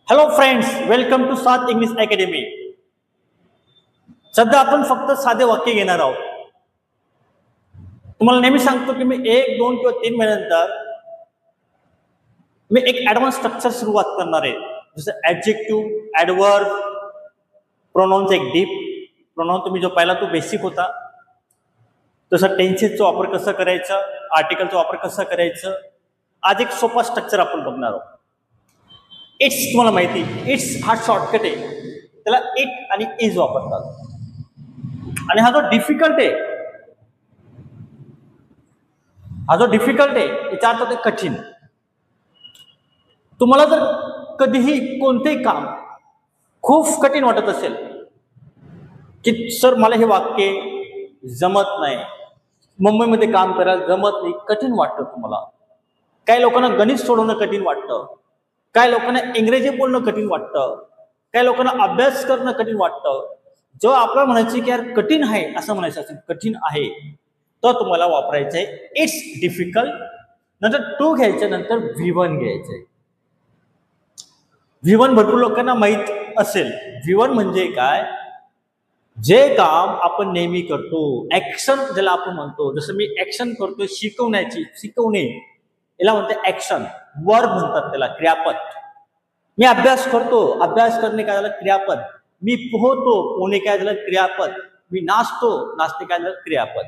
Hello friends, welcome to सात English academy. सध्या आपण फक्त साधे वाक्य घेणार आहोत. तुम्हाला नेहमी सांगतो की मी 1, 2 किंवा 3 महिन्यानंतर मी एक ऍडव्हान्स स्ट्रक्चर सुरुवात करणार आहे. जसं ऍडजेक्टिव्ह, ऍडवर्ब, प्रोनाउन्स, एक डीप प्रोनाउन तुम्ही जो पहिला तो बेसिक होता, तसं टेन्सेसचा वापर कसं करायचं, आर्टिकलचा वापर कसं करायचं. आज एक सोपा स्ट्रक्चर आपण बघणार आहोत. इट्स तुम्हाला माहिती, इट्स हा शॉर्टकट आहे, त्याला इट आणि इज वापरतात. आणि हा जो डिफिकल्ट आहे, याचा अर्थ ते कठीण. तुम्हाला जर कधीही कोणतेही काम खूप कठीण वाटत असेल की सर मला हे वाक्य जमत नाही, मुंबईमध्ये काम करायला जमत नाही, कठीण वाटतं तुम्हाला. काही लोकांना गणित सोडवणं कठीण वाटतं, काही लोकांना इंग्रजी बोलणं कठीण वाटतं, काही लोकांना अभ्यास करणं कठीण वाटतं. जेव्हा आपल्याला म्हणायचं की यार कठीण आहे असं म्हणायचं असेल, कठीण आहे, तर तुम्हाला वापरायचं आहे इट्स डिफिकल्ट, नंतर टू घ्यायचं, नंतर V1 घ्यायचंय. V1 भरपूर लोकांना माहीत असेल. V1 म्हणजे काय? जे काम आपण नेहमी करतो, ऍक्शन ज्याला आपण म्हणतो. जसं मी ऍक्शन करतो शिकवणे, याला म्हणते ऍक्शन. वर्ब म्हणतात त्याला, क्रियापद. मी अभ्यास करतो, अभ्यास करणे काय झालं, क्रियापद. मी पोहतो, पोहणे काय झालं, क्रियापद. मी नाचतो, नाचणे काय झालं, क्रियापद.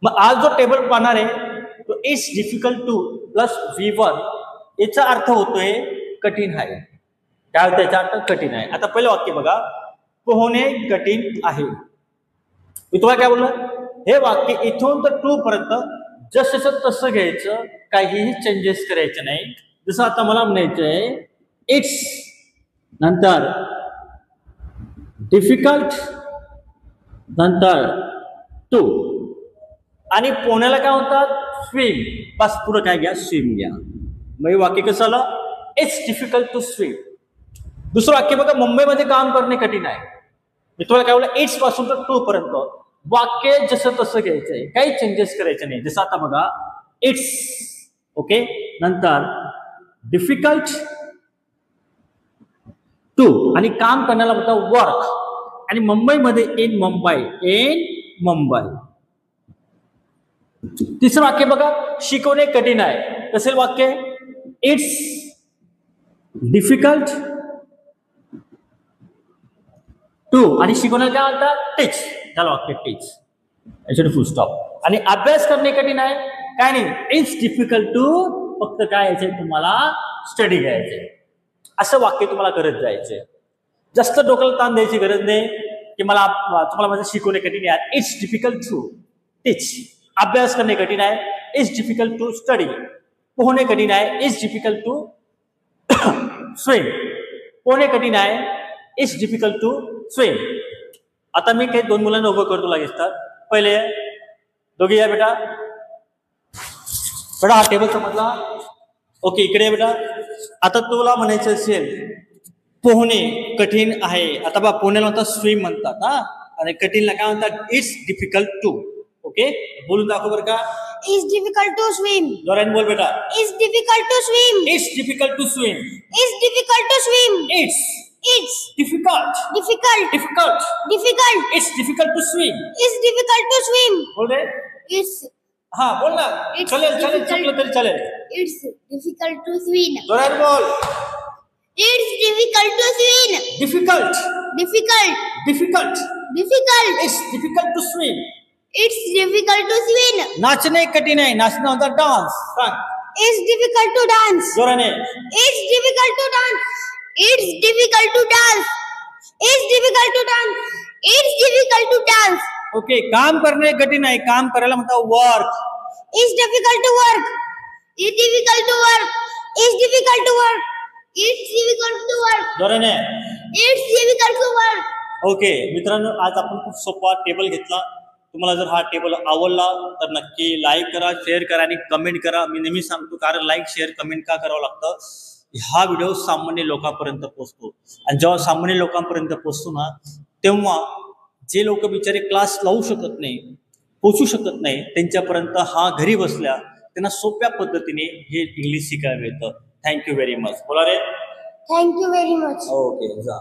मग आज जो टेबल पाहणार आहे तो it's difficult two plus V1, याचा अर्थ होतोय कठीण आहे. काय होतं याचा अर्थ? कठीण आहे. आता पहिलं वाक्य बघा, पोहणे कठीण आहे. मी तुम्हाला काय बोललं, हे वाक्य इथून तर टू पर्यंत जसं तसं घ्यायचं, काहीही चेंजेस करायचे नाही. जसं आता मला म्हणायचंय इट्स नंतर डिफिकल्ट नंतर टू, आणि पोहण्याला काय म्हणतात, स्विम. बस पुढं काय घ्या, स्विम घ्या. मग वाक्य कसं आलं, इट्स डिफिकल्ट टू स्विम. दुसरं वाक्य बघा, मुंबईमध्ये काम करणे कठीण आहे. मी तुम्हाला काय बोललं, इट्स पासून तर टू पर्यंत वाक्य जसं तसं घ्यायचंय, काही चेंजेस करायचे नाही. जसं आता बघा, इट्स ओके, नंतर डिफिकल्ट टू, आणि काम करण्याला म्हणतात वर्क. आणि मुंबईमध्ये इन मुंबई. तिसरं वाक्य बघा, शिकवणे कठीण आहे. कसे वाक्य, इट्स डिफिकल्ट टू, आणि शिकवण्याला काय म्हणतात, टीच. झालं वाक्य, टीच. याच्यावर फुल स्टॉप. आणि अभ्यास करणे कठीण आहे, काय नाही, इट्स डिफिकल्ट टू, फक्त काय यायचंय तुम्हाला, स्टडी घ्यायचंय. असं वाक्य तुम्हाला करत जायचंय. जास्त डोक्याला ताण द्यायची गरज नाही की तुम्हाला माझं शिकवणे कठीण आहे. इट्स डिफिकल्ट टू टीच. अभ्यास करणे कठीण आहे, इट्स डिफिकल्ट टू स्टडी. पोहणे कठीण आहे, इट्स डिफिकल्ट टू स्विम. पोहणे कठीण आहे, इट्स डिफिकल्ट टू स्विम. आता मी काही 2 मुलांना उभं करतो लागेल. तर पहिले दोघे या बेटा. हा टेबल समजला, ओके. इकडे बेटा. आता तुला म्हणायचं असेल पोहणे कठीण आहे, आता बा पोहण्याला म्हणतात स्विम म्हणतात, हा, आणि कठीणला काय म्हणतात, इट्स डिफिकल्ट टू. ओके, बोलून दाखव बरं का. It's difficult to swim. जोराने बोल बेटा. It's difficult to swim. It's difficult to swim. It's difficult to swim. It's difficult. difficult. Difficult. It's difficult to swim. It's difficult to swim. बोल रे. It's हा बोल ना. It's चलेल difficult. चुकलं तरी चालेल. It's difficult to swim. जोराने बोल. It's difficult to swim. Difficult. Difficult. It's difficult to swim. It's difficult to swim. नाचणे कठीण आहे, नाचणं होतं डान्स. सांग. It's difficult to dance. जोराने. It's difficult to dance. It's difficult to dance. It's difficult to dance. It's difficult to dance. Okay, काम करणे कठीण आहे, काम करायला म्हणतात work. It's difficult to work. It's difficult to work. It's difficult to work. It's difficult to work. जोराने. It's difficult to work. Okay मित्रांनो, आज आपण खूप सोपा टेबल घेतला. तुम्हाला जर हा टेबल आवडला तर नक्की लाईक करा, शेअर करा आणि कमेंट करा. मी नेहमी सांगतो, कारण लाईक शेअर कमेंट का करावं लागतं, हा व्हिडिओ सामान्य लोकांपर्यंत पोहोचतो. आणि जेव्हा सामान्य लोकांपर्यंत पोहोचतो ना, तेव्हा जे लोक बिचारे क्लास लावू शकत नाही, पोचू शकत नाही, त्यांच्यापर्यंत हा घरी बसल्या त्यांना सोप्या पद्धतीने हे इंग्लिश शिकायला मिळतं. Thank you very much. बोला रे. Thank you very much. Okay जा.